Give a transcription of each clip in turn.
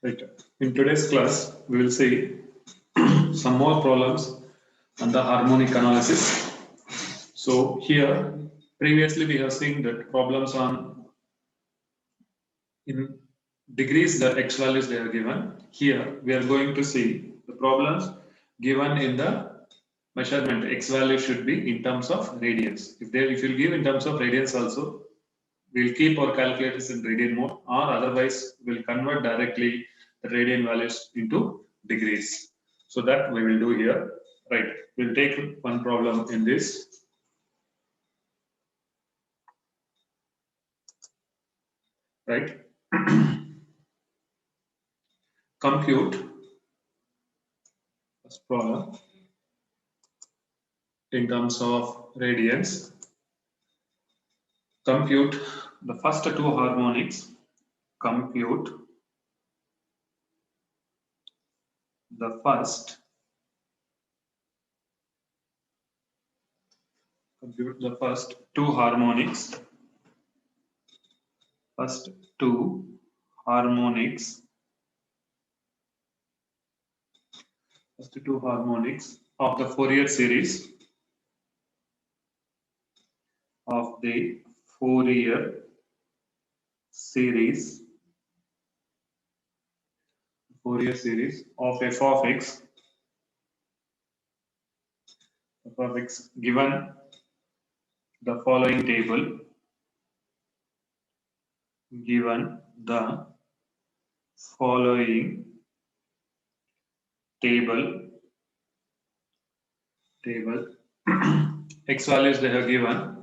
Right. In today's class, we will see some more problems on the harmonic analysis. So here, previously we have seen that problems on in degrees the x values they are given. Here we are going to see the problems given in the measurement x value should be in terms of radians. If you give in terms of radians also, we'll keep our calculators in radian mode, or otherwise we'll convert directly the radian values into degrees. So that we will do here. Right. We'll take one problem in this. Right. Compute first problem in terms of radians. Compute the first two harmonics. Compute the first two harmonics. First two harmonics. First two harmonics of the Fourier series of the Fourier series of f of x given the following table. Given the following table x values they have given.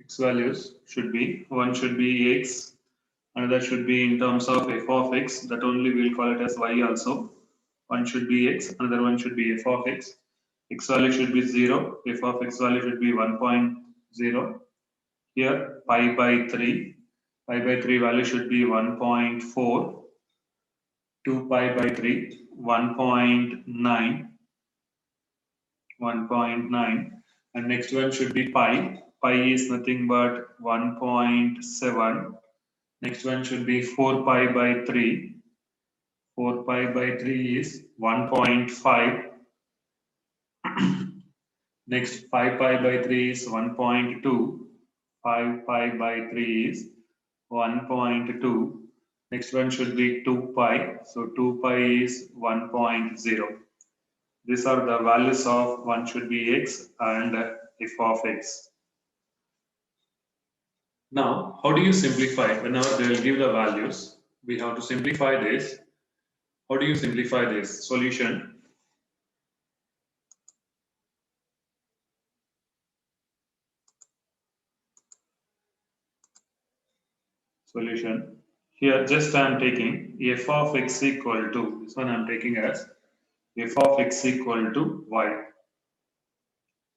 X values should be, one should be x, another should be in terms of f of x, that only we'll call it as y also. One should be x, another one should be f of x. X value should be 0, f of x value should be 1.0. Here pi by 3 value should be 1.4, 2 pi by 3 1.9, and next one should be pi is nothing but 1.7. Next one should be 4 pi by 3. 4 pi by 3 is 1.5. Next 5 pi by 3 is 1.2. 5 pi by 3 is 1.2. Next one should be 2 pi. So 2 pi is 1.0. These are the values of one should be x and f of x. Now, how do you simplify? Whenever they will give the values, we have to simplify this. How do you simplify this? Solution. Solution. Here just I am taking f of x equal to, this one I am taking as f of x equal to y.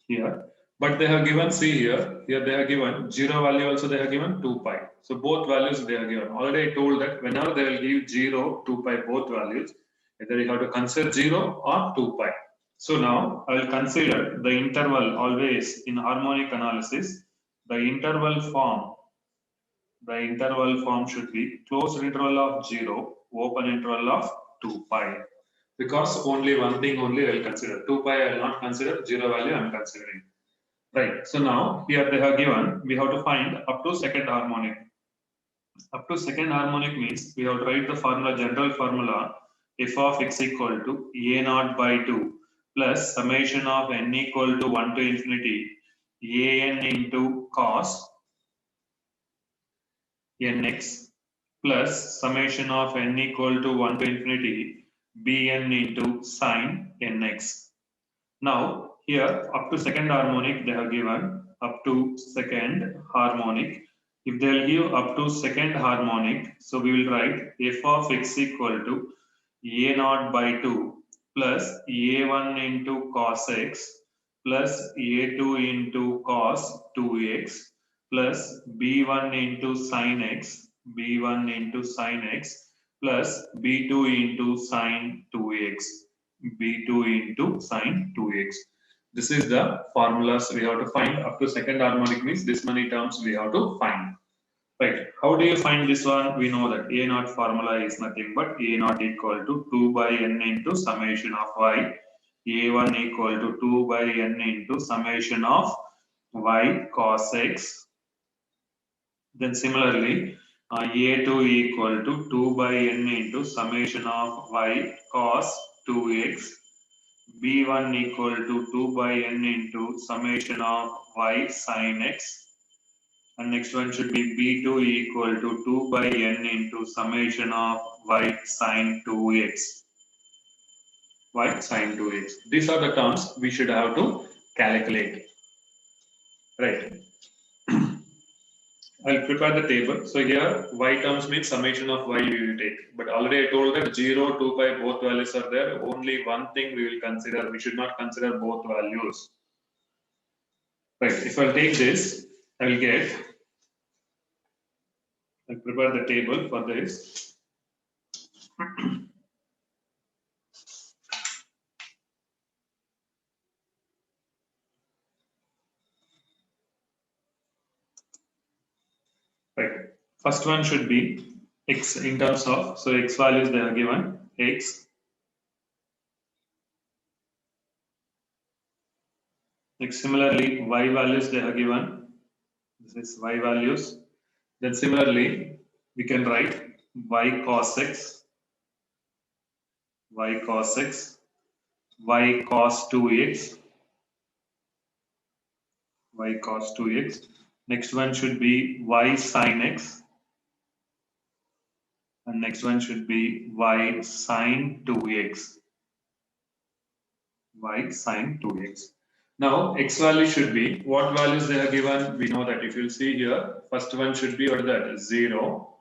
Here. But they have given, see here they have given 0 value also they have given 2 pi. So both values they are given. Already I told that whenever they will give 0, 2 pi both values, either you have to consider 0 or 2 pi. So now I will consider the interval always in harmonic analysis. The interval form should be closed interval of 0, open interval of 2 pi. Because only one thing only I will consider. 2 pi I will not consider, 0 value I am considering. Right. So now here they have given, we have to find up to second harmonic. Up to second harmonic means we have to write the formula, general formula, f of x equal to a naught by 2 plus summation of n equal to 1 to infinity an into cos nx plus summation of n equal to 1 to infinity bn into sin nx. Now here up to second harmonic they have given up to second harmonic. If they will give up to second harmonic, so we will write f of x equal to a naught by 2 plus a1 into cos x plus a2 into cos 2x plus b1 into sin x plus b2 into sin 2x. This is the formulas we have to find. Up to second harmonic means this many terms we have to find. Right. How do you find this one? We know that A naught formula is nothing but A naught equal to 2 by n into summation of y. A1 equal to 2 by n into summation of y cos x. Then similarly, A2 equal to 2 by n into summation of y cos 2x. B1 equal to 2 by n into summation of y sin x. And next one should be B2 equal to 2 by n into summation of y sin 2x. Y sin 2x. These are the terms we should have to calculate. Right. I'll prepare the table. So here y terms means summation of y we will take. But already I told that 0, 2 pi both values are there. Only one thing we will consider. We should not consider both values. Right. If I'll take this, I will get. I'll prepare the table for this. Right. First one should be x in terms of, so x values they are given, x. Next, similarly, y values they are given. This is y values. Then similarly, we can write y cos x, y cos x, y cos 2x, y cos 2x. Next one should be y sin x. And next one should be y sin 2x. Y sin 2x. Now, x value should be, what values they are given? We know that if you'll see here, first one should be, what is that? 0,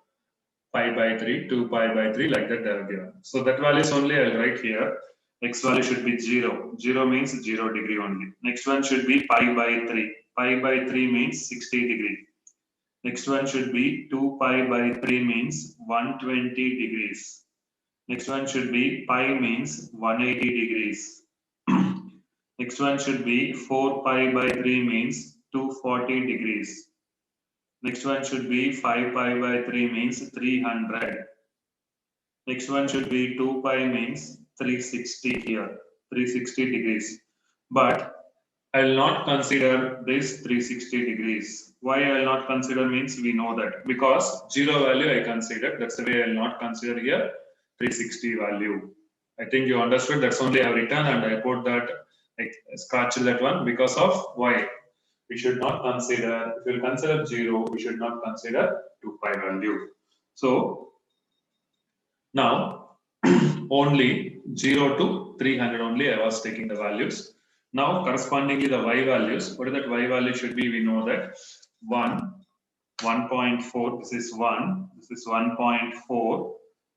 pi by 3, 2 pi by 3, like that they are given. So that values only I'll write here. X value should be 0. 0 means 0 degree only. Next one should be pi by 3. Pi by 3 means 60 degree. Next one should be 2 pi by 3 means 120 degrees. Next one should be pi means 180 degrees. Next one should be 4 pi by 3 means 240 degrees. Next one should be 5 pi by 3 means 300. Next one should be 2 pi means 360 here, 360 degrees. But I will not consider this 360 degrees. Why I will not consider means we know that. Because 0 value I considered, that's the way I will not consider here 360 value. I think you understood, that's only I have written and I put that, I scratch that one because of why. We should not consider, if we consider 0, we should not consider 2 pi value. So now only 0 to 300 only I was taking the values. Now correspondingly the y values, what is that y value should be? We know that 1, 1.4, this is 1, this is 1.4,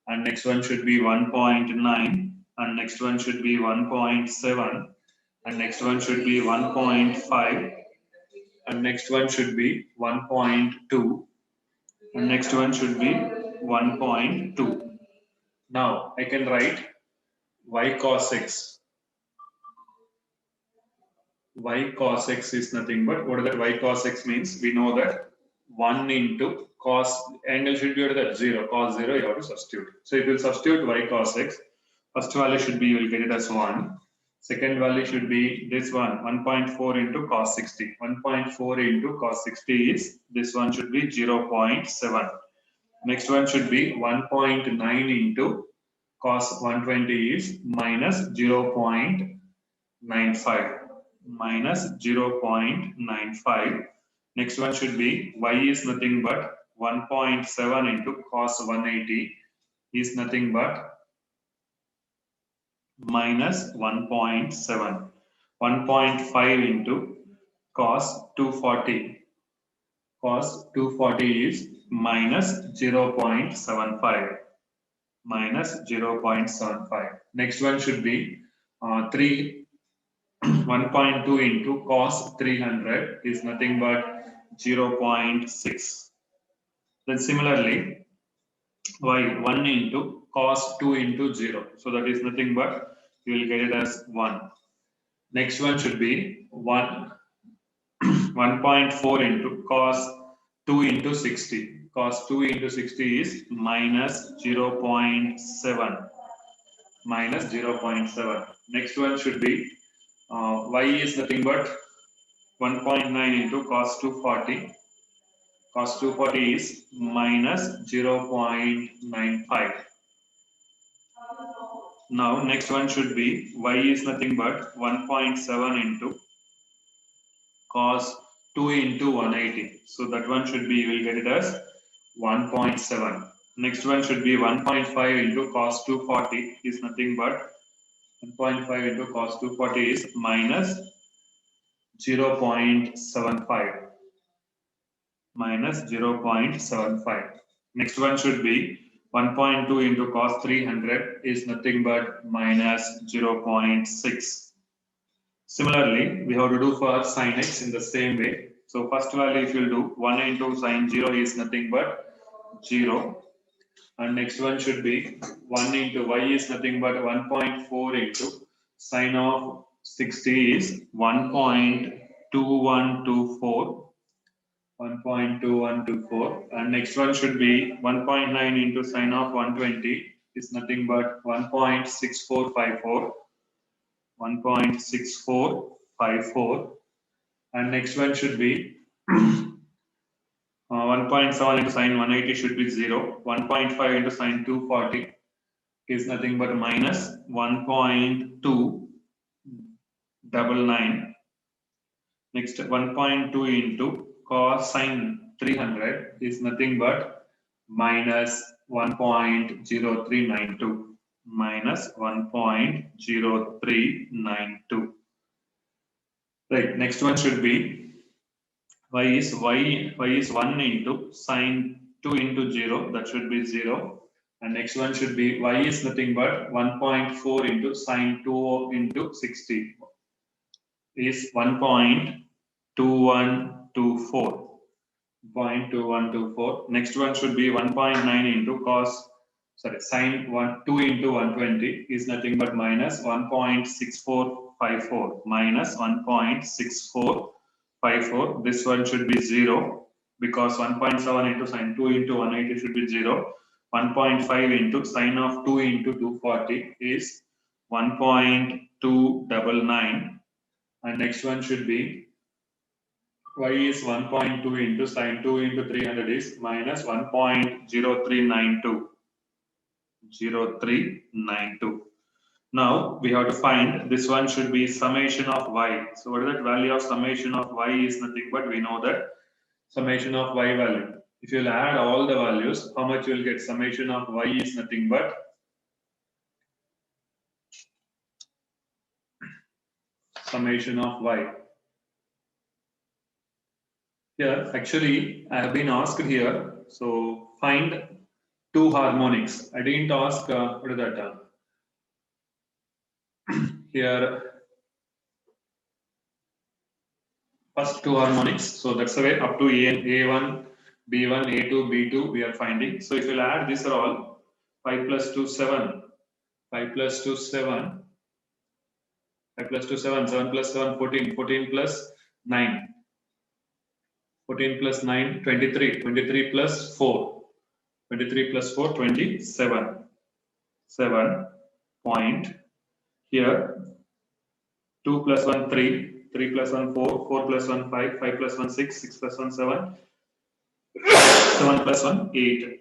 and next one should be 1.9, and next one should be 1.7, and next one should be 1.5, and next one should be 1.2, and next one should be 1.2. Now I can write y cos x. Y cos x is nothing but, what is that y cos x means? We know that 1 into cos, angle should be at that 0, cos 0 you have to substitute. So if you substitute y cos x, first value should be, you will get it as 1. Second value should be this one, 1.4 into cos 60. 1.4 into cos 60 is, this one should be 0.7. Next one should be 1.9 into cos 120 is minus 0.95. Minus 0.95. Next one should be y is nothing but 1.7 into cos 180 is nothing but minus 1.7. 1.5 into cos 240. Cos 240 is minus 0.75. Minus 0.75. Next one should be 1.2 into cos 300 is nothing but 0.6. Then similarly, y 1 into cos 2 into 0. So that is nothing but you will get it as 1. Next one should be 1.4 into cos 2 into 60. Cos 2 into 60 is minus 0.7. Minus 0.7. Next one should be y is nothing but 1.9 into cos 240. Cos 240 is minus 0.95. Now next one should be y is nothing but 1.7 into cos 2 into 180. So that one should be, you will get it as 1.7. Next one should be 1.5 into cos 240 is nothing but 1.5 into cos 240 is minus 0.75. Minus 0.75. Next one should be 1.2 into cos 300 is nothing but minus 0.6. Similarly, we have to do for sin x in the same way. So first value if you do 1 into sin 0 is nothing but 0. And next one should be 1 into y is nothing but 1.4 into sin of 60 is 1.2124. 1.2124, and next one should be 1.9 into sin of 120 is nothing but 1.6454. 1.6454, and next one should be 1.7 into sin 180 should be 0. 1.5 into sin 240 is nothing but minus 1.299. Next 1.2 into cos sin 300 is nothing but minus 1.0392. Minus 1.0392. Right, next one should be y is 1 into sin 2 into 0, that should be 0. And next one should be y is nothing but 1.4 into sin 2 into 60 is 1.2124. 0.2124. Next one should be 1.9 into sin 2 into 120 is nothing but minus 1.6454. Minus 1.6454. This one should be 0 because 1.7 into sin 2 into 180 should be 0. 1.5 into sin of 2 into 240 is 1.299. And next one should be y is 1.2 into sin 2 into 300 is minus 1.0392. 0392. Now we have to find this one should be summation of y. So what is that value of summation of y is nothing but we know that summation of y value. If you will add all the values, how much you will get? Summation of y is nothing but summation of y. Here, actually, I have been asked here. So find two harmonics. I didn't ask what is that? Here, first two harmonics. So that's the way up to A1, B1, A2, B2 we are finding. So if you add these are all 5 plus 2, 7. 5 plus 2, 7. 5 plus 2, 7. 7 plus 7, 14. 14 plus 9. 14 plus 9, 23. 23 plus 4. 23 plus 4, 27. 7 point. Here 2 plus 1, 3. 3 plus 1, 4. 4 plus 1, 5. 5 plus 1, 6. 6 plus 1, 7. 7 plus 1, 8.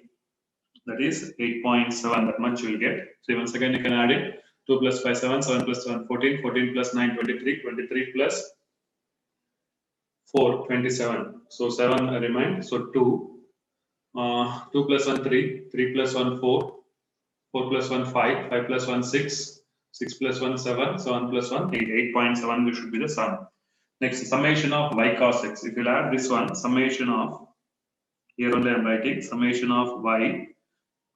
That is 8.7. That much you will get. So once again you can add it. 2 plus 5, 7. 7 plus 7, 14. 14 plus 9, 23. 23 plus 4, 27. So 7 remain. So 2. 2 plus 1, 3. 3 plus 1, 4. 4 plus 1, 5. 5 plus 1, 6. 6 plus 1, 7. 7 plus 1, 8. 8.7 this should be the sum. Next, summation of y cos x. If you add this one, summation of, here only I am writing, summation of y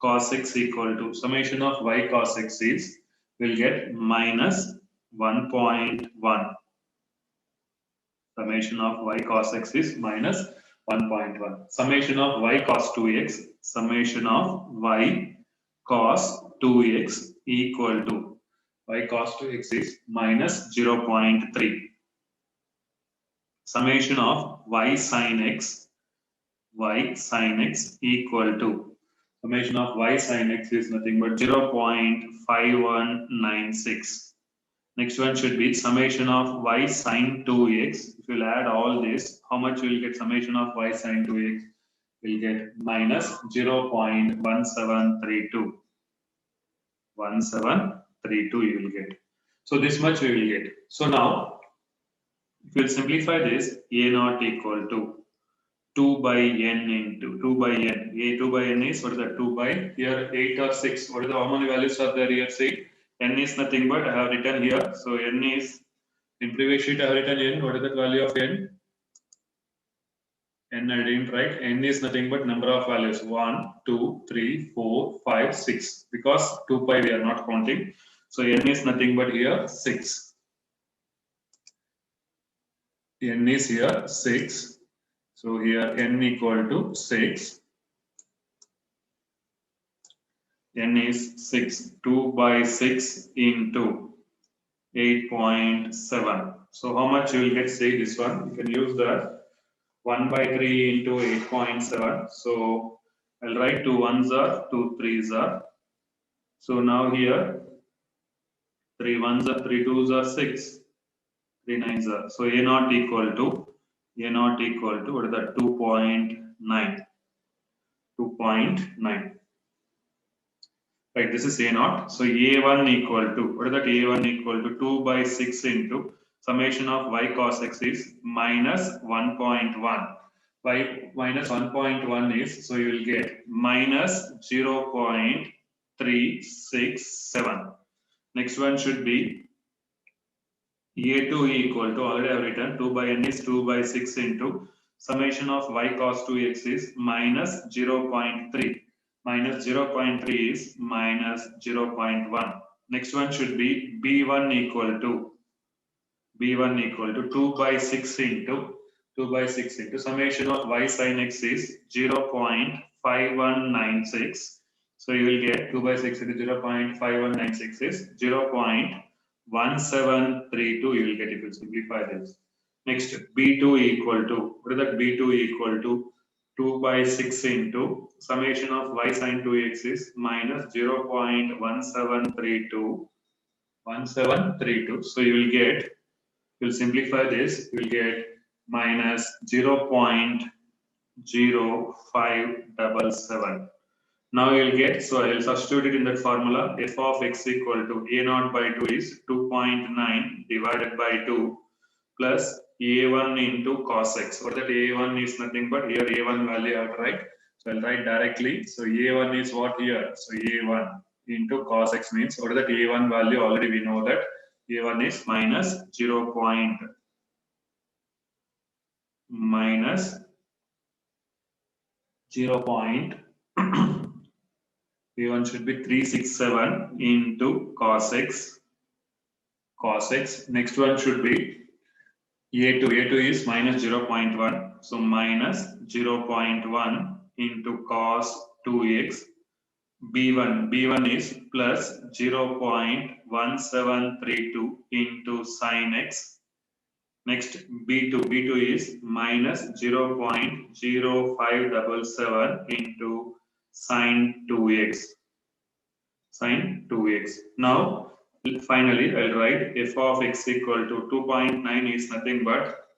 cos x equal to, summation of y cos x is, will get minus 1.1. Summation of y cos x is minus 1.1. Summation of y cos 2x, summation of y cos 2x equal to, y cos 2x is minus 0.3. Summation of y sin x equal to, summation of y sin x is nothing but 0.5196. Next one should be summation of y sin 2x. If you'll add all this, how much you will get? Summation of y sin 2x will get minus 0.1732. 1732 you will get. So this much we will get. So now, if you will simplify this, a naught equal to 2 by n into 2 by n. A 2 by n is, what is that? 2 by, here 8 or 6. What is the, how many values are there here? See, n is nothing but I have written here. So n is, in previous sheet I have written n. What is the value of n? N I didn't write. N is nothing but number of values. 1, 2, 3, 4, 5, 6. Because 2 pi we are not counting. So n is nothing but here 6. N is here 6. So here n equal to 6. N is 6. 2 by 6 into 8.7. So how much you will get? Say this one. You can use that. 1 by 3 into 8.7. So I'll write 2 1s are, 2 3s are. So now here 3 1s are, 3 2s are 6, 3 9s are. So A naught equal to what is that? 2.9. 2.9. Right, this is A naught. So A1 equal to, what is that? A1 equal to 2 by 6 into summation of y cos x is minus 1.1. Y minus 1.1 is, so you will get minus 0.367. Next one should be A2 equal to, already I have written, 2 by n is 2 by 6 into summation of y cos 2x is minus 0.3. Minus 0.3 is minus 0.1. Next one should be B1 equal to 2 by 6 into summation of y sin x is 0.5196. So you will get 2 by 6 into 0.5196 is 0.1732 you will get if you simplify this. Next, B2 equal to, what is that? B2 equal to 2 by 6 into summation of y sin 2x is minus 0.1732. So you will get, we'll simplify this, we'll get minus 0.0577. Now you'll get, so I'll substitute it in that formula. F of x equal to A naught by 2 is 2.9 divided by 2 plus A1 into cos x. What that A1 is nothing but here A1 value I have to write. So I'll write directly. So A1 is what here? So A1 into cos x means, what is that A1 value? Already we know that A1 is minus 0. Minus 0. A1 should be 367 into cos x. Next one should be A2. A2 is minus 0.1. So minus 0.1 into cos 2x. B1 is plus 0.1732 into sin x. Next, B2 is minus 0.0577 into sin 2x. Now, finally, I'll write f of x equal to 2.9 is nothing but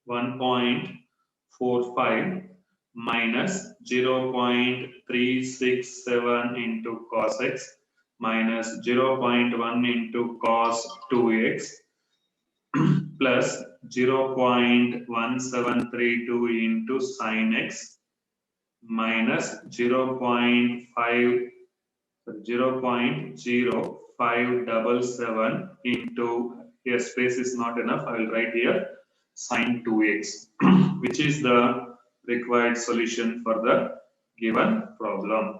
1.45 minus 0.367 into cos x minus 0.1 into cos 2x plus 0.1732 into sin x minus 0.0577 into, here space is not enough, I will write here sin 2x, which is the required solution for the given problem.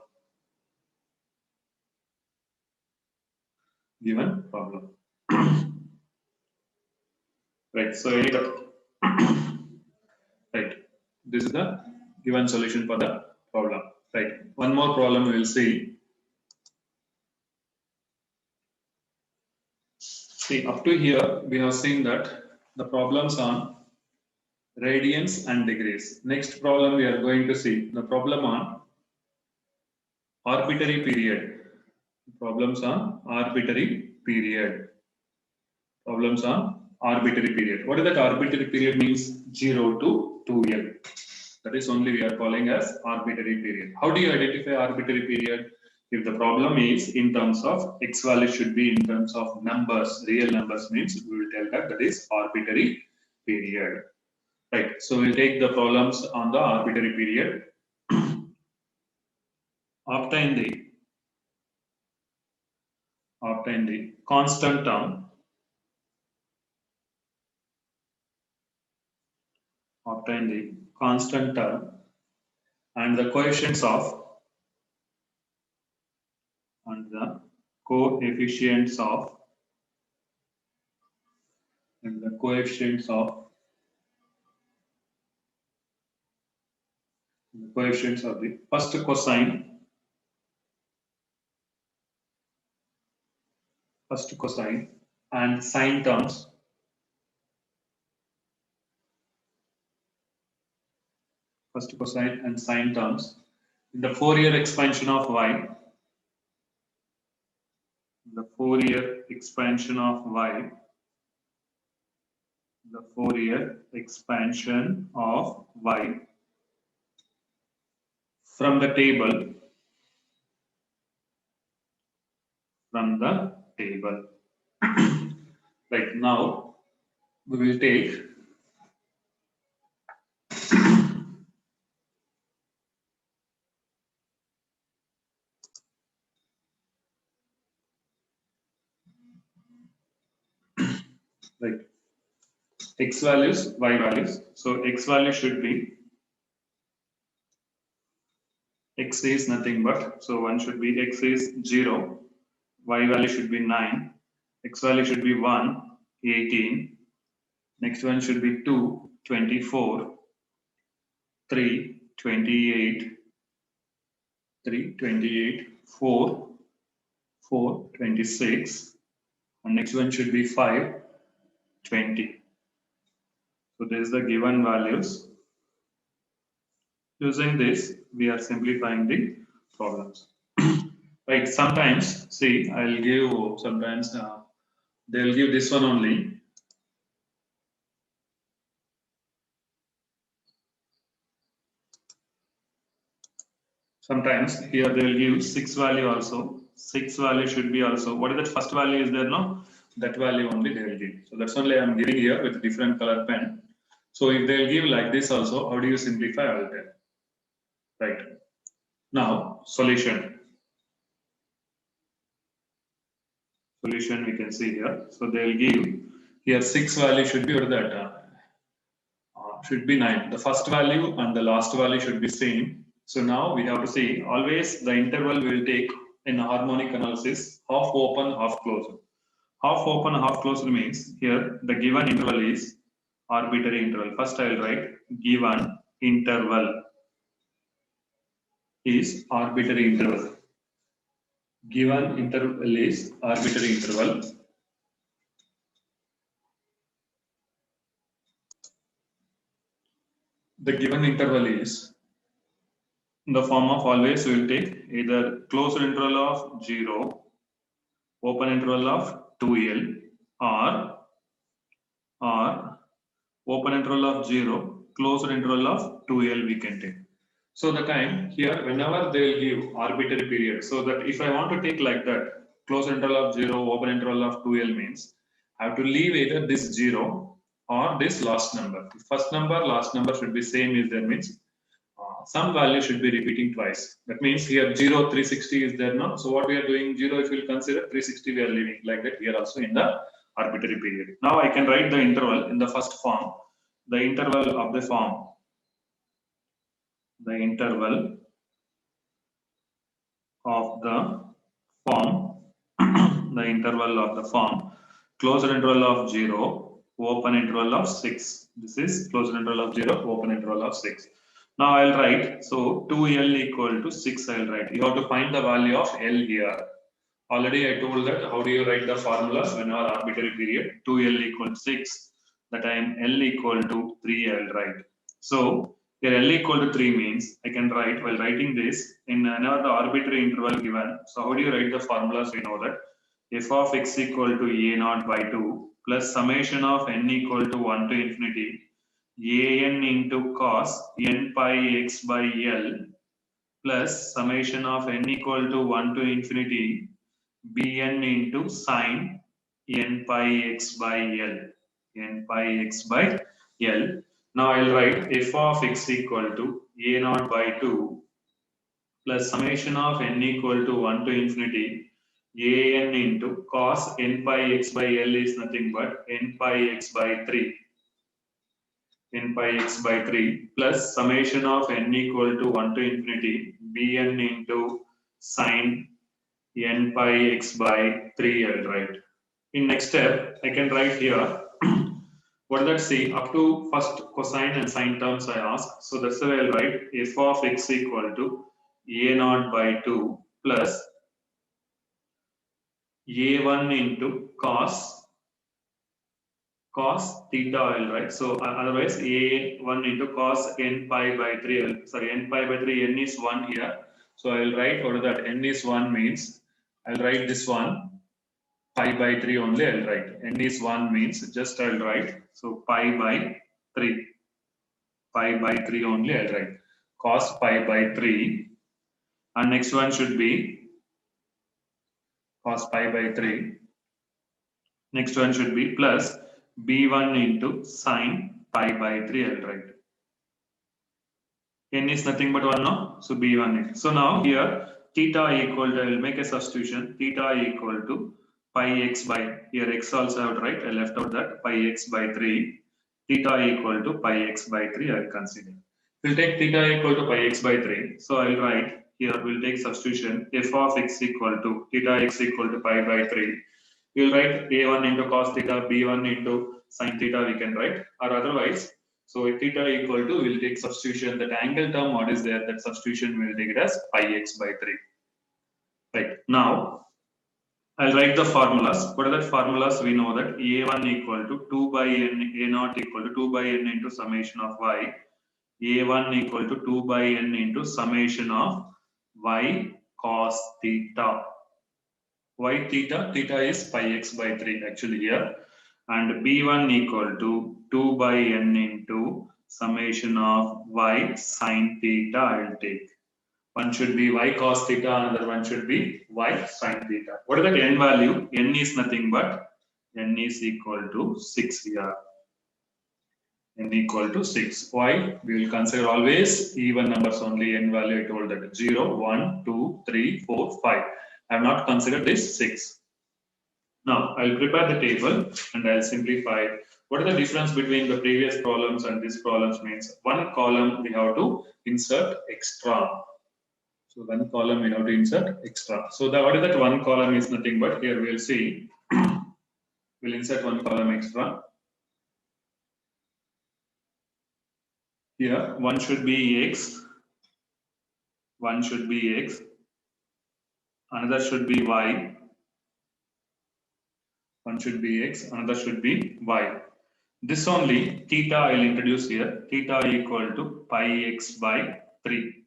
Right, so right, this is the given solution for the problem. Right, one more problem we will see. See, up to here, we have seen that the problems on radians and degrees. Next problem we are going to see the problem on arbitrary period. Problems on arbitrary period. Problems on arbitrary period. What is that arbitrary period means? 0 to 2L. That is only we are calling as arbitrary period. How do you identify arbitrary period? If the problem is in terms of x value should be in terms of numbers, real numbers means we will tell that that is arbitrary period. Right. So we'll take the problems on the arbitrary period. Obtain the constant term. Obtain the constant term and the coefficients of and the coefficients of and the coefficients of the first cosine and sine terms. First cosine and sine terms in the Fourier expansion of y. The Fourier expansion of y. The Fourier expansion of y from the table. Right now, we will take right x values, y values. So x value should be x is nothing but, so one should be x is 0, y value should be 9, x value should be 1, 18, next one should be 2, 24, 3, 28, 4, 26, and next one should be 5, 20. So this is the given values. Using this, we are simplifying the problems. Right, sometimes, see, I'll give, sometimes they'll give this one only. Sometimes here they will give 6 value also. 6 value should be also. What is that first value is there? No, that value only they will give. So that's only I'm giving here with different color pen. So if they'll give like this also, how do you simplify? I will tell. Right. Now, solution. Solution we can see here. So they'll give here 6 value should be what is that? Should be 9. The first value and the last value should be same. So now we have to see always the interval we will take in harmonic analysis half open, half closed. Half open, half closed means here the given interval is arbitrary interval. First I will write given interval is arbitrary interval. Given interval is arbitrary interval. The given interval is in the form of always we will take either closed interval of 0, open interval of 2L or open interval of 0, closed interval of 2L we can take. So the time here whenever they will give arbitrary period, so that if I want to take like that closed interval of 0, open interval of 2L means I have to leave either this 0 or this last number. If first number, last number should be same is there means some value should be repeating twice. That means here 0, 360 is there now. So what we are doing 0 if we will consider 360 we are leaving like that here also in the arbitrary period. Now I can write the interval in the first form. The interval of the form. The interval of the form. The interval of the form. Closed interval of 0, open interval of 6. This is closed interval of 0, open interval of 6. Now I'll write, so 2L equal to 6 I'll write. You have to find the value of L here. Already I told that how do you write the formula when our arbitrary period 2L equals 6. That time L equal to 3 I'll write. So here L equal to 3 means I can write while writing this in another arbitrary interval given. So how do you write the formulas? We know that f of x equal to a naught by 2 plus summation of n equal to 1 to infinity an into cos n pi x by L plus summation of n equal to 1 to infinity bn into sine n pi x by L. N pi x by L. Now I'll write f of x equal to a naught by 2 plus summation of n equal to 1 to infinity an into cos n pi x by L is nothing but n pi x by 3. N pi x by 3 plus summation of n equal to 1 to infinity bn into sine n pi x by 3 I'll write. In next step, I can write here, what did that say? Up to first cosine and sine terms I ask. So that's the way I'll write f of x equal to a naught by 2 plus a1 into cos theta I'll write. So otherwise a1 into cos n pi by 3, sorry, n pi by 3, n is 1 here. So I'll write what is that? N is 1 means I'll write this one. Pi by 3 only I'll write. N is 1 means just I'll write. So pi by 3. Pi by 3 only I'll write. Cos pi by 3. And next one should be cos pi by 3. Next one should be plus b1 into sine pi by 3 I'll write. N is nothing but 1 now. So b1. So now here theta equal to, I will make a substitution. Theta equal to pi x by, here x also I would write, I left out that pi x by 3, theta equal to pi x by 3 I will consider. We'll take theta equal to pi x by 3. So I'll write here, we'll take substitution f of x equal to theta x equal to pi by 3. We'll write a1 into cos theta, b1 into sin theta we can write, or otherwise, so if theta equal to, we'll take substitution, that angle term what is there, that substitution we'll take it as pi x by 3. Right, now I'll write the formulas. What are the formulas? We know that a1 equal to 2 by n, a naught equal to 2 by n into summation of y, a1 equal to 2 by n into summation of y cos theta. Y theta, theta is pi x by 3 actually here, and b1 equal to 2 by n into summation of y sin theta I'll take. One should be y cos theta, another one should be y sin theta. What is that n value? N is nothing but n is equal to 6 here. N equal to 6. Why? We will consider always even numbers only. N value I told that 0, 1, 2, 3, 4, 5. I have not considered this 6. Now I'll prepare the table and I'll simplify. What is the difference between the previous problems and this problems means one column we have to insert extra. So one column we have to insert extra. So what is that one column is nothing but here we'll see. We'll insert one column extra. Here one should be x. One should be x. Another should be y. One should be x. Another should be y. This only theta I will introduce here. Theta equal to pi x by 3.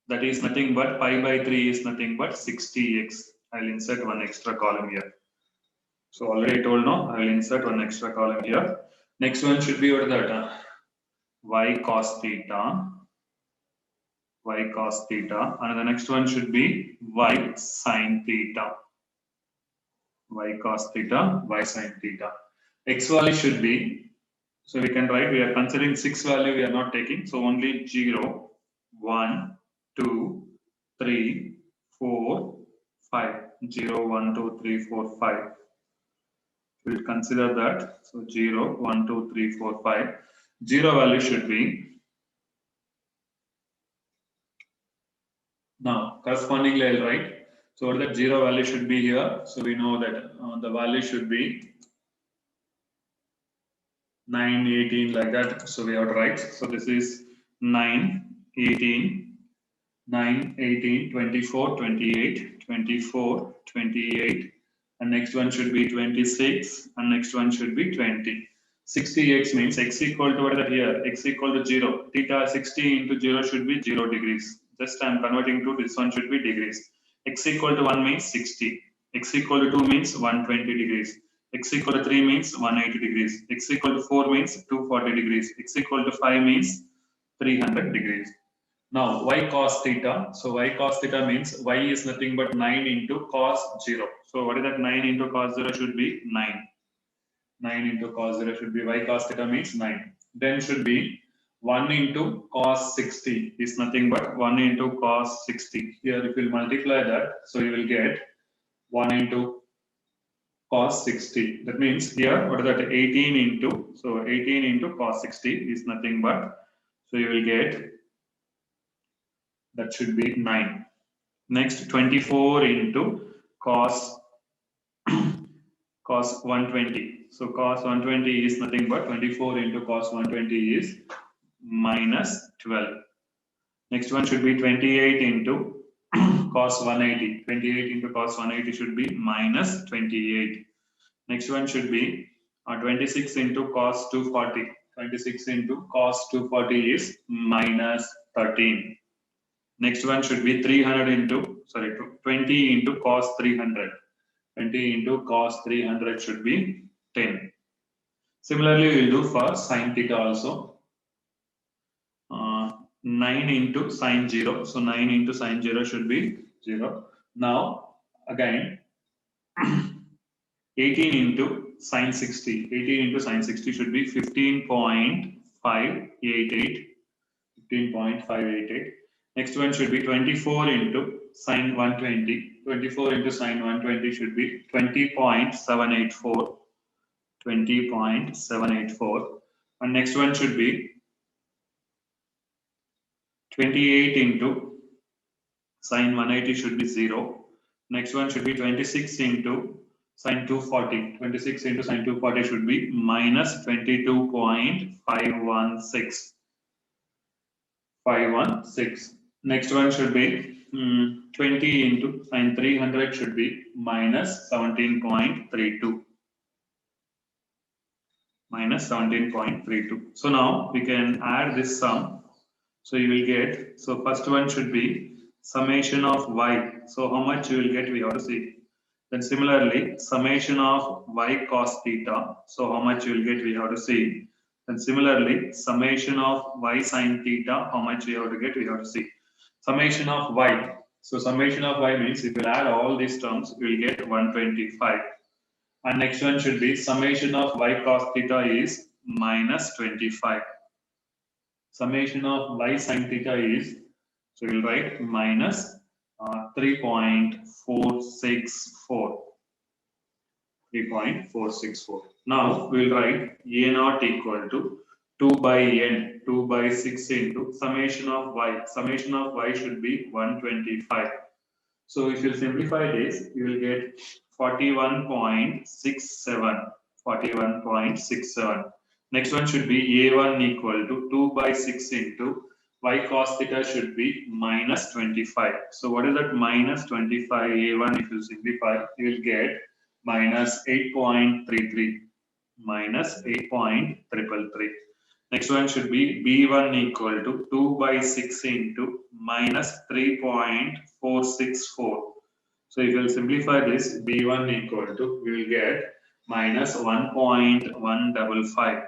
That is nothing but pi by 3 is nothing but 60x. I will insert one extra column here. So already I told no, I will insert one extra column here. Next one should be what that y cos theta. Y cos theta. And the next one should be y sin theta. Y cos theta, y sin theta. X value should be, so we can write, we are considering 6 value we are not taking. So only 0, 1, 2, 3, 4, 5. 0, 1, 2, 3, 4, 5. We'll consider that. So 0, 1, 2, 3, 4, 5. 0 value should be. Now, correspondingly, I'll write. So what that 0 value should be here. So we know that the value should be 9, 18 like that. So we have to write. So this is 9, 18. 9, 18, 24, 28, 24, 28, and next one should be 26, and next one should be 20. 60x means x equal to what is that here? X equal to 0. Theta 60 into 0 should be 0 degrees. Just I am converting to this one should be degrees. X equal to 1 means 60. X equal to 2 means 120 degrees. X equal to 3 means 180 degrees. X equal to 4 means 240 degrees. X equal to 5 means 300 degrees. Now, y cos theta. So, y cos theta means y is nothing but 9 into cos 0. So, what is that 9 into cos 0 should be 9. 9 into cos 0 should be y cos theta means 9. Then should be 1 into cos 60 is nothing but 1 into cos 60. Here, if you multiply that, so you will get 1 into cos 60. That means here, what is that 18 into, so 18 into cos 60 is nothing but, so you will get, that should be 9. Next 24 into cos cos 120. So cos 120 is nothing but 24 into cos 120 is minus 12. Next one should be 28 into cos 180. 28 into cos 180 should be minus 28. Next one should be 26 into cos 240. 26 into cos 240 is minus 13. Next one should be 300 into, sorry, 20 into cos 300. 20 into cos 300 should be 10. Similarly, we will do for sin theta also. 9 into sin 0. So 9 into sin 0 should be 0. Now, again, 18 into sin 60. 18 into sin 60 should be 15.588. 15.588. Next one should be 24 into sin 120. 24 into sin 120 should be 20.784. 20.784. And next one should be 28 into sin 180 should be 0. Next one should be 26 into sin 240. 26 into sin 240 should be minus 22.516. 516. Next one should be 20 into sin 300 should be minus 17.32. Minus 17.32. So now we can add this sum. So you will get, so first one should be summation of y. So how much you will get, we have to see. Then similarly, summation of y cos theta. So how much you will get, we have to see. And similarly, summation of y sin theta, how much we have to get, we have to see. Summation of y. So summation of y means if you add all these terms, we will get 125. And next one should be summation of y cos theta is minus 25. Summation of y sin theta is, so we'll write minus 3.464. 3.464. Now we'll write a naught equal to 2 by n, 2 by 6 into summation of y. Summation of y should be 125. So if you simplify this, you will get 41.67. 41.67. Next one should be a1 equal to 2 by 6 into y cos theta should be minus 25. So what is that minus 25 a1? If you simplify, you will get minus 8.33. Minus 8.333. Next one should be b1 equal to 2 by 6 into minus 3.464. So if you simplify this, b1 equal to, we will get minus 1.155.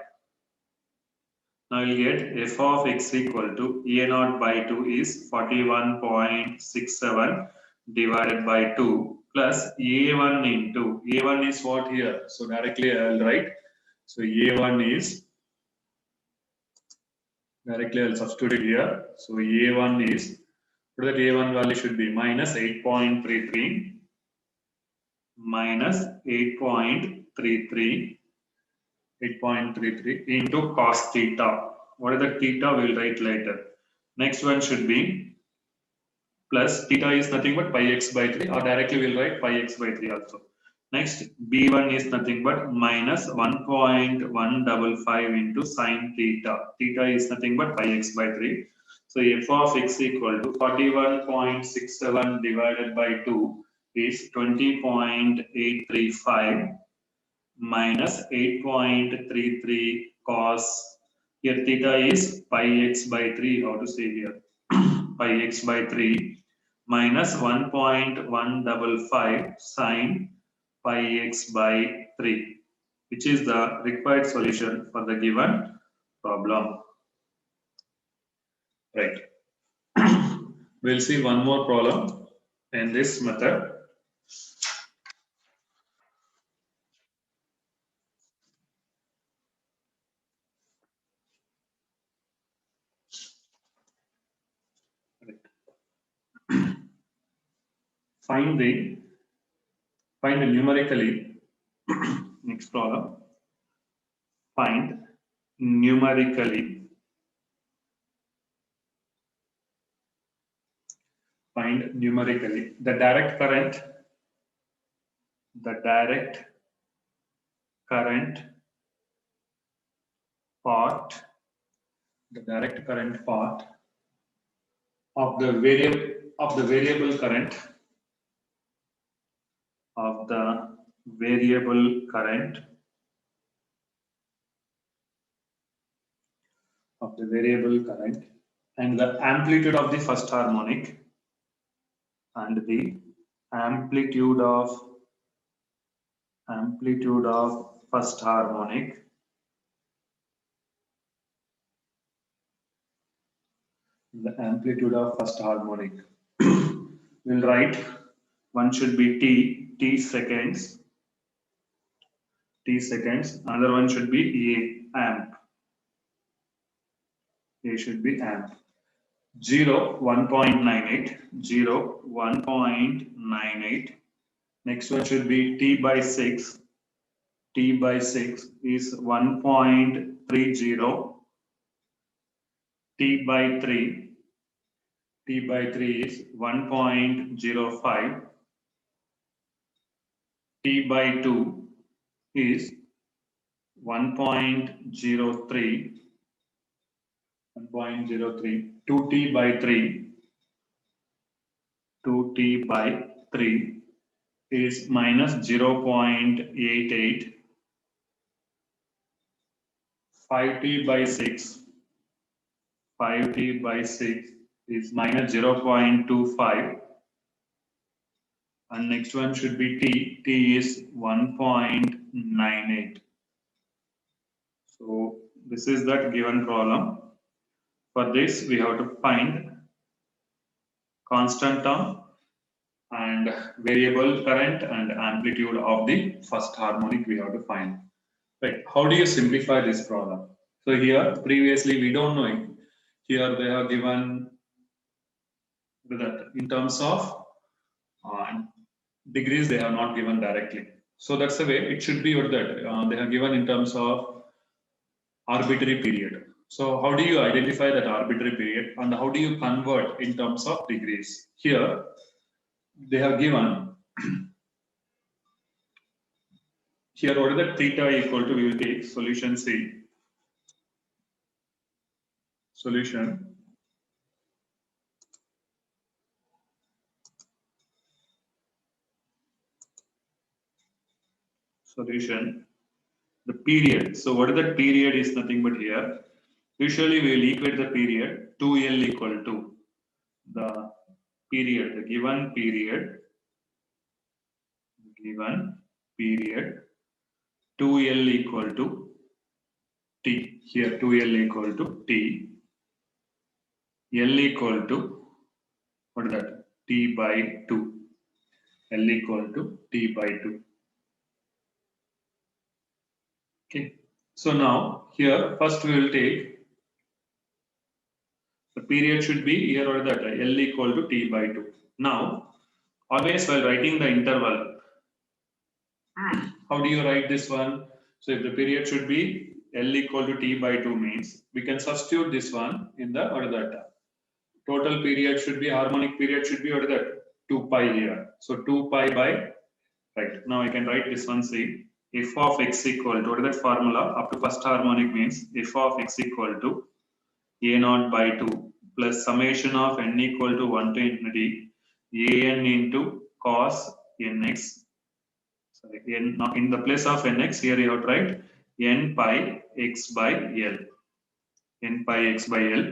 Now you will get f of x equal to a0 by 2 is 41.67 divided by 2 plus a1 into, a1 is what here? So directly I will write. So a1 is, directly I will substitute it here. So a1 is, what that a1 value should be minus 8.33 minus 8.33 into cos theta. What is the theta? We will write later. Next one should be plus theta is nothing but pi x by 3, or directly we will write pi x by 3 also. Next, b1 is nothing but minus 1.155 into sin theta. Theta is nothing but pi x by 3. So f of x equal to 41.67 divided by 2 is 20.835 minus 8.33 cos. Here theta is pi x by 3. How to say here? Pi x by 3 minus 1.155 sine pi x by 3, which is the required solution for the given problem. Right. We'll see one more problem in this method. Find numerically. Next problem. Find numerically the direct current part of the variable current and the amplitude of the first harmonic and the amplitude of first harmonic we'll write one should be t seconds, another one should be amp. A should be amp. 0 1.98, 0 1.98. Next one should be t by 6 is 1.30. T by 3 is 1.05. T by 2 is 1.03. 2t by 3 is minus 0.88. 5t by 6 is minus 0.25. And next one should be t is 1.98. So this is that given problem. For this we have to find constant term and variable current and amplitude of the first harmonic we have to find. Right. How do you simplify this problem? So here previously we don't know it. Here they have given that in terms of degrees they have not given directly. So that's the way it should be, or that they have given in terms of arbitrary period. So how do you identify that arbitrary period and how do you convert in terms of degrees? Here they have given here what is the theta equal to, we will take solution C. Solution the period. So what is that period is nothing but here. Usually we will equate the period 2L equal to the period, the given period 2L equal to T. Here 2L equal to T. L equal to what is that? T by 2. L equal to T by 2. Okay. So now here first we will take the period should be here or that L equal to T by 2. Now always while writing the interval, how do you write this one? So if the period should be L equal to T by 2 means we can substitute this one in the or that total period should be, harmonic period should be or that 2 pi here. So 2 pi by, right. Now I can write this one, see f of x equal to, what is that formula? Up to first harmonic means f of x equal to a naught by 2 plus summation of n equal to 1 to infinity an into cos nx. Sorry, in the place of nx, here you have to write n pi x by l. N pi x by l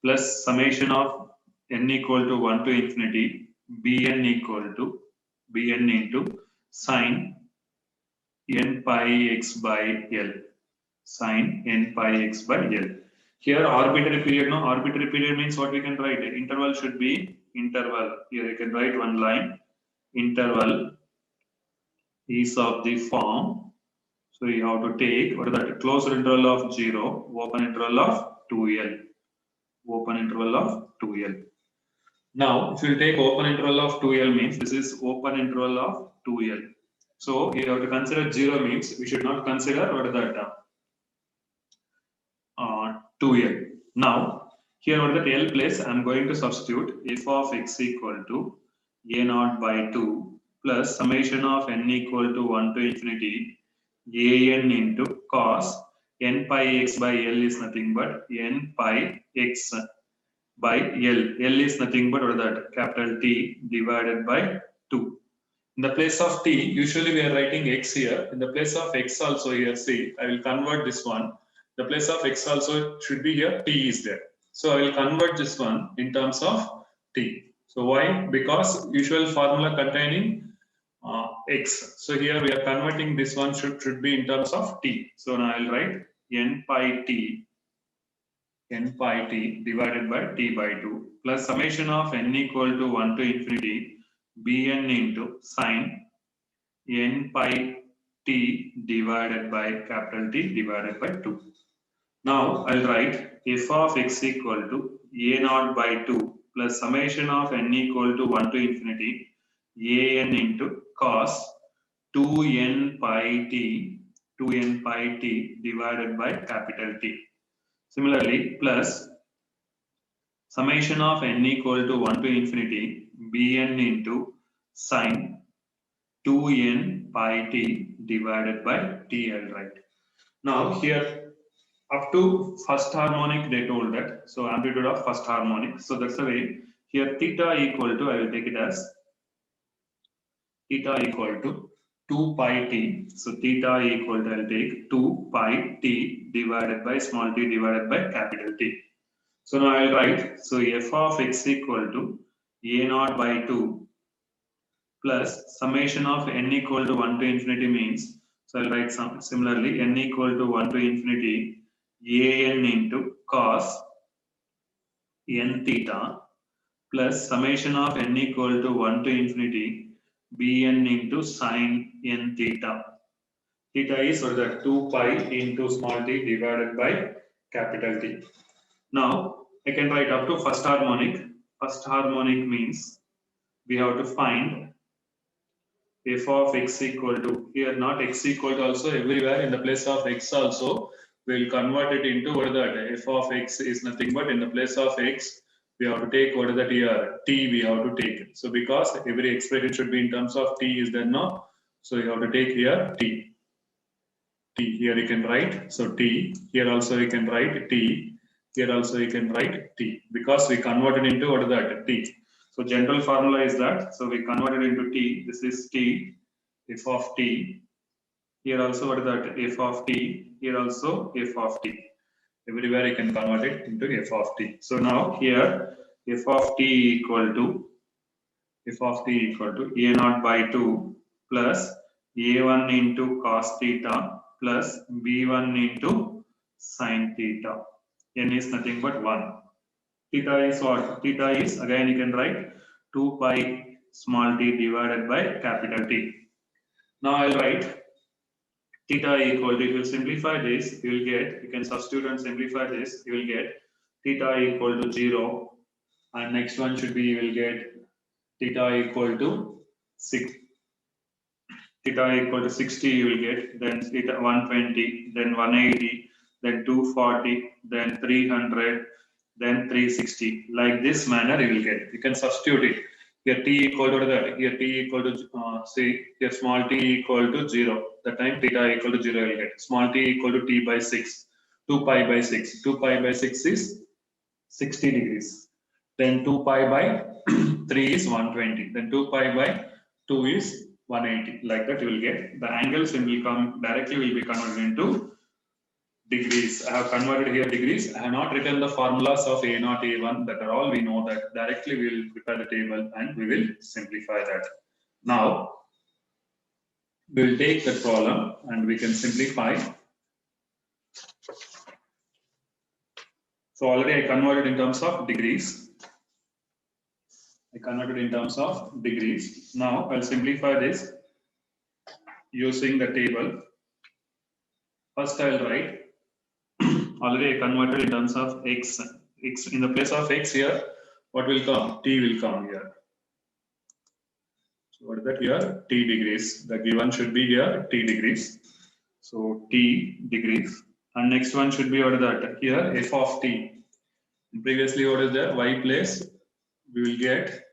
plus summation of n equal to 1 to infinity bn into sine n pi x by l. Sine n pi x by l. Here arbitrary period, no, arbitrary period means what we can write? Interval should be interval. Here you can write one line. Interval is of the form. So you have to take what is that? Closed interval of 0, open interval of 2l. Open interval of 2l. Now, if you take open interval of 2l means this is open interval of 2l. So you have to consider 0 means we should not consider what is that? 2l. Now, here what is that l place? I am going to substitute f of x equal to a naught by 2 plus summation of n equal to 1 to infinity an into cos n pi x by l is nothing but n pi x by l. L is nothing but what is that? Capital T divided by 2. In the place of t, usually we are writing x here. In the place of x also here, see, I will convert this one. The place of x also should be here, t is there. So I will convert this one in terms of t. So why? Because usual formula containing x. So here we are converting this one should be in terms of t. So now I will write n pi t divided by t by 2 plus summation of n equal to 1 to infinity bn into sine n pi t divided by capital T divided by 2. Now I'll write f of x equal to a naught by 2 plus summation of n equal to 1 to infinity an into cos 2n pi t divided by capital T. Similarly, plus summation of n equal to 1 to infinity bn into sine 2n pi t divided by t, I'll write. Now here up to first harmonic they told that, so amplitude of first harmonic. So that's the way. Here theta equal to, I will take it as theta equal to 2 pi t. So theta equal to, I'll take 2 pi t divided by small t divided by capital T. So now I'll write, so f of x equal to a naught by 2 plus summation of n equal to 1 to infinity means, so I'll write similarly n equal to 1 to infinity an into cos n theta plus summation of n equal to 1 to infinity bn into sine n theta. Theta is what is that? 2 pi into small t divided by capital T. Now I can write up to first harmonic. First harmonic means we have to find f of x equal to, here not x equal to also, everywhere in the place of x also we will convert it into what is that? F of x is nothing but in the place of x we have to take what is that here? T we have to take. So because every expression should be in terms of t is there now. So you have to take here t. T here you can write. So t. Here also you can write t. Here also you can write t. Because we converted into what is that? T. So general formula is that. So we converted into t. This is t. F of t. Here also what is that? F of t. Here also f of t. Everywhere you can convert it into f of t. So now here f of t equal to a naught by 2 plus a1 into cos theta plus b1 into sin theta. N is nothing but 1. Theta is what? Theta is, again you can write 2 pi small t divided by capital T. Now I'll write theta equal to, if you simplify this, you will get, you can substitute and simplify this, you will get theta equal to 0. And next one should be, you will get theta equal to 6. Theta equal to 60 you will get, then theta 120, then 180, then 240, then 300, then 360. Like this manner you will get. You can substitute it. Here t equal to that. Here t equal to say here small t equal to 0. That time theta equal to 0 you will get. Small t equal to t by 6. 2 pi by 6. 2 pi by 6 is 60 degrees. Then 2 pi by 3 is 120. Then 2 pi by 2 is 180. Like that you will get. The angles will come directly will be converted into degrees. I have converted here degrees. I have not written the formulas of A0, A1. That are all we know that. Directly we will prepare the table and we will simplify that. Now, we will take the problem and we can simplify. So already I converted in terms of degrees. Now I'll simplify this using the table. First I'll write, already I converted in terms of x. X in the place of x here, what will come? T will come here. So what is that here? T degrees. The given should be here T degrees. So T degrees. And next one should be what is that? Here f of t. And previously what is there? Y place. We will get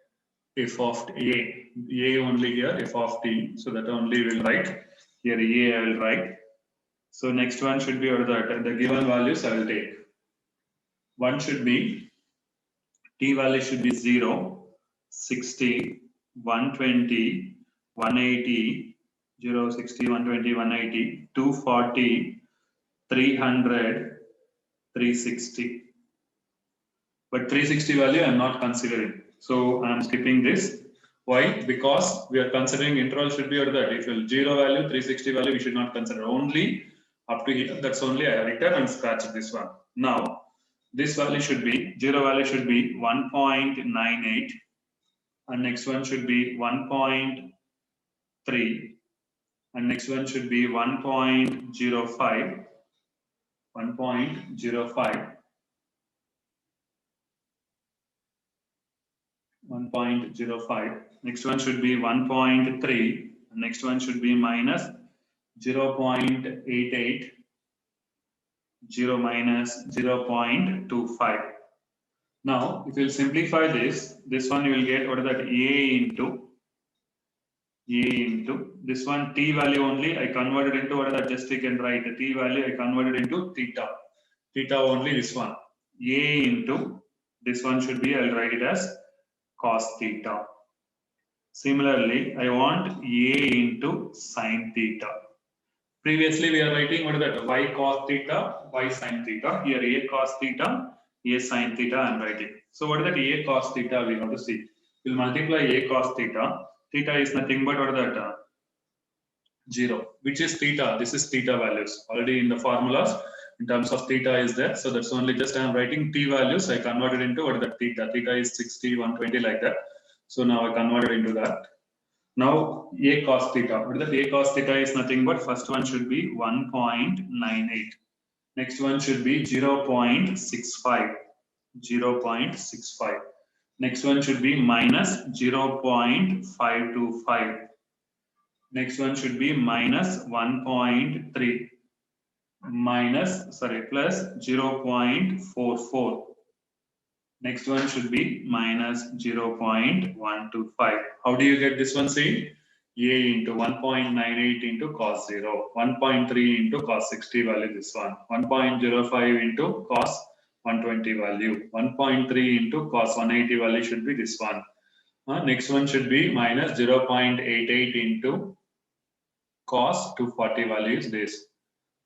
f of a. A only here f of t. So that only will write. Here a I will write. So next one should be what is that? The given values I will take. One should be t value should be 0, 60, 120, 180, 0, 60, 120, 180, 240, 300, 360. But 360 value I am not considering. So I am skipping this. Why? Because we are considering interval should be at that. If you 0 value, 360 value, we should not consider. Only up to here. That's only I have written and scratched this one. Now, this value should be, 0 value should be 1.98. And next one should be 1.3. And next one should be 1.05. 1.05. 1.05. Next one should be 1.3. Next one should be minus 0.88. 0 minus 0.25. Now, if you simplify this one you will get what is that? A into this one t value only I converted into what is that? Just you can write the t value I converted into theta. Theta only this one. A into this one should be I'll write it as cos theta. Similarly, I want A into sin theta. Previously, we are writing what is that? Y cos theta, Y sin theta. Here A cos theta, A sin theta I am writing. So what is that A cos theta we have to see. We'll multiply A cos theta. Theta is nothing but what is that? 0. Which is theta? This is theta values. Already in the formulas, in terms of theta is there. So that's only just I am writing t values. I converted into what is that theta. Theta is 60, 120 like that. So now I converted into that. Now A cos theta. What is that? A cos theta is nothing but first one should be 1.98. Next one should be 0.65. 0.65. Next one should be minus 0.525. Next one should be minus 1.3. Plus 0.44. Next one should be minus 0.125. How do you get this one? See, A into 1.98 into cos 0, 1.3 into cos 60 value this one, 1.05 into cos 120 value, 1.3 into cos 180 value should be this one. Next one should be minus 0.88 into cos 240 value is this.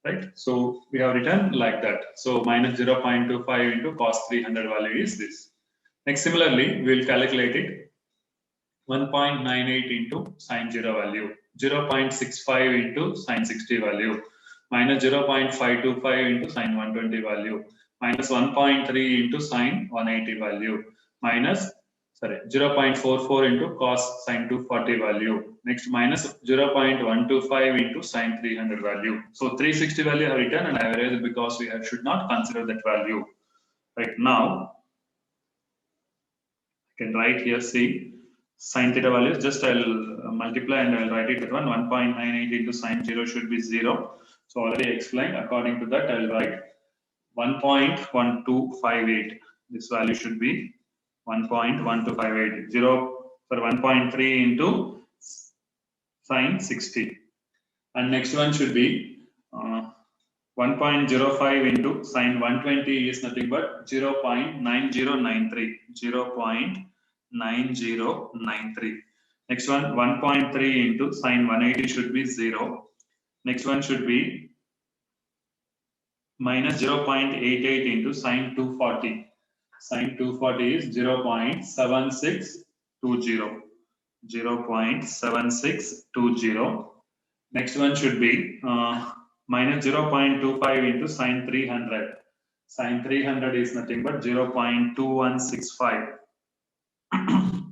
Right, so we have written like that. So minus 0.25 into cos 300 value is this. Next, similarly, we will calculate it. 1.98 into sin 0 value, 0.65 into sin 60 value, minus 0.525 into sin 120 value, minus 1.3 into sin 180 value, minus 0.44 into cos sin 240 value. Next, minus 0.125 into sin 300 value. So 360 value I have written and I have erased because we should not consider that value. Right now, I can write here, see, sin theta values, just I'll multiply and I'll write it at 1.98 into sin 0 should be 0. So already explained, according to that I'll write 1.1258. This value should be 1.1258. 1.3 into sin 60. And next one should be 1.05 into sine 120 is nothing but 0.9093. 0.9093. Next one, 1.3 into sine 180 should be 0. Next one should be minus 0.88 into sine 240. Sine 240 is 0.7620. 0.7620. Next one should be minus 0.25 into sine 300. Sine 300 is nothing but 0.2165.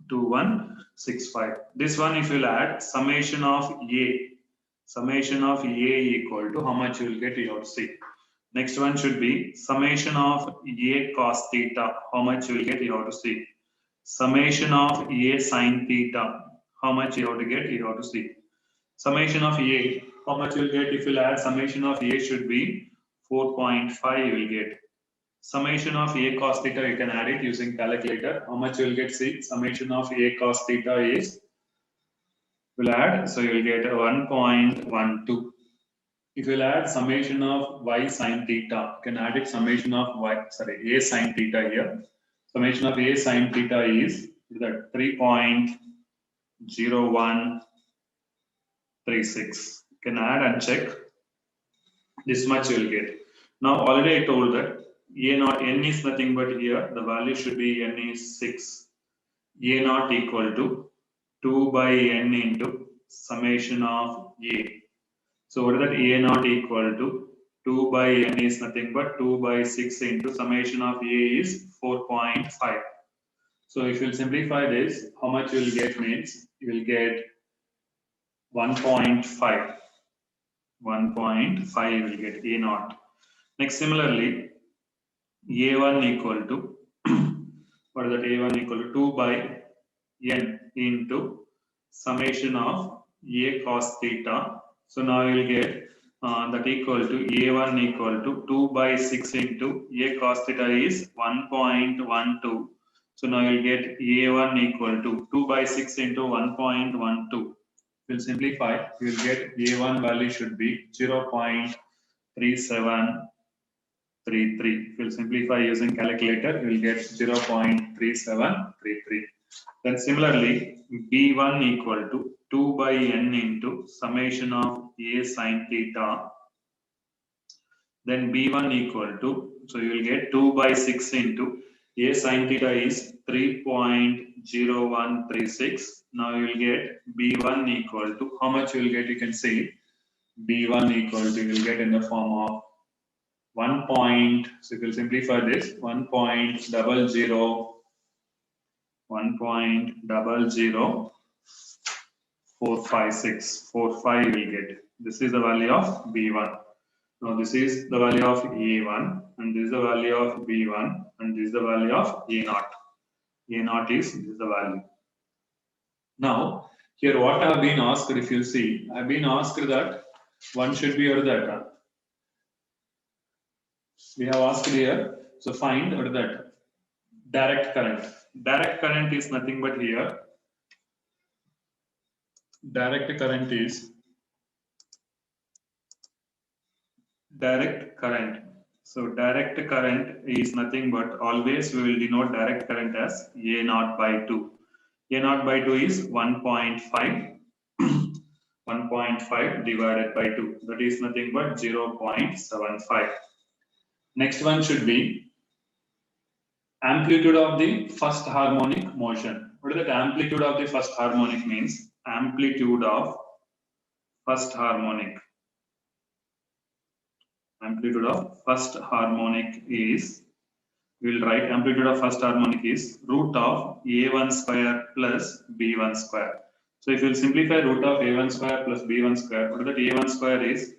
2165. This one, if you'll add summation of A equal to how much you will get, you have to see. Next one should be summation of A cos theta. How much you will get, you have to see. Summation of A sin theta. How much you have to get, you have to see. Summation of A, how much you will get if you add summation of A should be 4.5 you will get. Summation of A cos theta, you can add it using calculator. How much you will get, see, summation of A cos theta is, will add, so you will get 1.12. If you add summation of Y sin theta, you can add it summation of A sin theta here. Summation of A sin theta is that 3.0136. You can add and check. This much you will get. Now already I told that A naught n is nothing but here the value should be n is 6. A naught equal to 2 by n into summation of A. So what is that? A naught equal to 2 by n is nothing but 2 by 6 into summation of A is 4.5. So if you simplify this, how much you will get means you will get 1.5. 1.5 you will get A naught. Next, similarly, A1 equal to what is that? A1 equal to 2 by n into summation of A cos theta. So now you will get that equal to A1 equal to 2 by 6 into A cos theta is 1.12. So now you will get A1 equal to 2 by 6 into 1.12. We'll simplify, you will get A1 value should be 0.3733. If you simplify using calculator, you will get 0.3733. Then similarly, B1 equal to 2 by n into summation of A sin theta. Then B1 equal to, so you will get 2 by 6 into A sin theta is 3.0136. Now you will get B1 equal to, how much you will get, you can see B1 equal to, you will get in the form of 1. So if you simplify this, 1.00456. 45 you will get. This is the value of B1. Now this is the value of A1 and this is the value of B1 and this is the value of A naught. A naught is this is the value. Now here what I have been asked, if you see, I have been asked that one should be or that. We have asked here, so find or that direct current. Direct current is nothing but here. Direct current is direct current. So direct current is nothing but always we will denote direct current as A naught by 2. A naught by 2 is 1.5. 1.5 divided by 2. That is nothing but 0.75. Next one should be amplitude of the first harmonic motion. What is that amplitude of the first harmonic means? Amplitude of first harmonic. Amplitude of first harmonic is, we will write amplitude of first harmonic is root of A1 square plus B1 square. So if you will simplify root of A1 square plus B1 square, what is that A1 square is?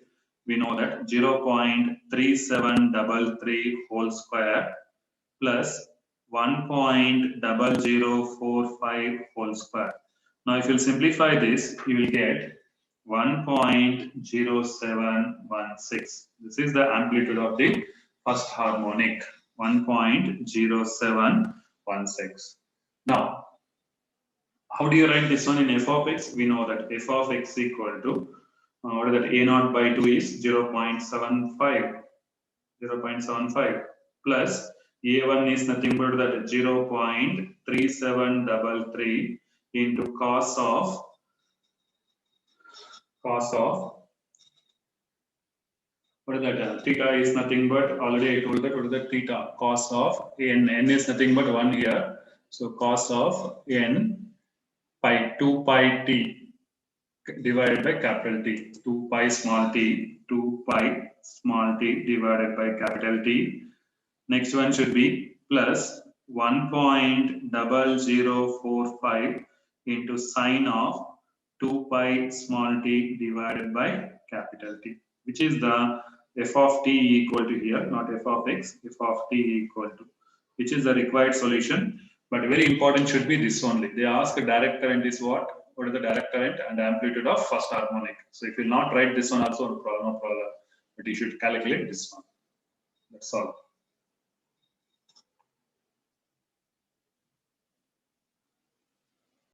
We know that 0.3733 whole square plus 1.0045 whole square. Now if you will simplify this, you will get 1.0716. This is the amplitude of the first harmonic, 1.0716. Now, how do you write this one in f of x? We know that f of x equal to What is that? A naught by 2 is 0.75. 0.75 plus A1 is nothing but that 0.3733 into cos of what is that? Theta is nothing but, already I told that, what is that? Theta, cos of n. N is nothing but 1 here. So cos of n pi 2 pi t divided by capital T. 2 pi small t, 2 pi small t divided by capital T. Next one should be plus 1.0045 into sine of 2 pi small t divided by capital T, which is the f of t equal to here, not f of x, f of t equal to, which is the required solution. But very important should be this only. They ask the direct current is what? What is the direct current and the amplitude of first harmonic? So if you not write this one also, no problem. But you should calculate this one. That's all.